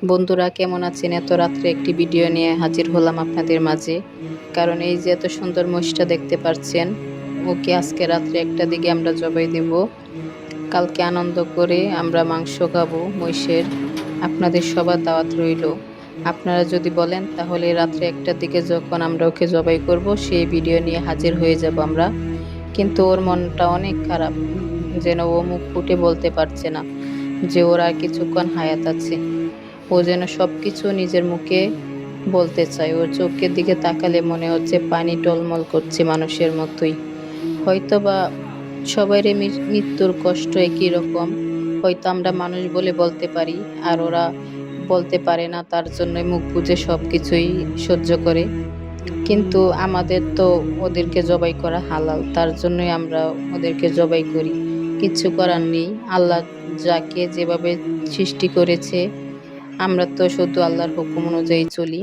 বন্ধুরা কেমন আছেন? এত রাত্রে একটি ভিডিও নিয়ে হাজির হলাম আপনাদের মাঝে। কারণ এই যে এত সুন্দর মহিষটা দেখতে পাচ্ছেন, ওকে আজকে রাত্রে 1টার দিকে আমরা জবাই দেব। কালকে আনন্দ করে আমরা মাংস খাবো মহিষের। আপনাদের সবার দাওয়াত রইল। আপনারা যদি বলেন তাহলে রাত্রে 1টার দিকে যখন আমরা ওকে জবাই করব সেই ভিডিও নিয়ে হাজির হয়ে যাব আমরা। কিন্তু ওর মনটা অনেক খারাপ, যেন ও মুখ ফুটে বলতে পারছে না যে ওর আর কিছুক্ষণ হায়াত আছে। ও যেন সবকিছু নিজের মুখে বলতে চায়। ওর চোখের দিকে তাকালে মনে হচ্ছে পানি টলমল করছে মানুষের মতোই। হয়তোবা সবারই মৃত্যুর কষ্ট একই রকম। হয়তো আমরা মানুষ বলে বলতে পারি, আর ওরা বলতে পারে না, তার জন্যই মুখ বুজে সবকিছুই সহ্য করে। কিন্তু আমাদের তো ওদেরকে জবাই করা হালাল, তার জন্যই আমরা ওদেরকে জবাই করি। কিচ্ছু করার নেই। আল্লাহ যাকে যেভাবে সৃষ্টি করেছে, আমরা তো শুধু আল্লাহর হুকুম অনুযায়ী চলি।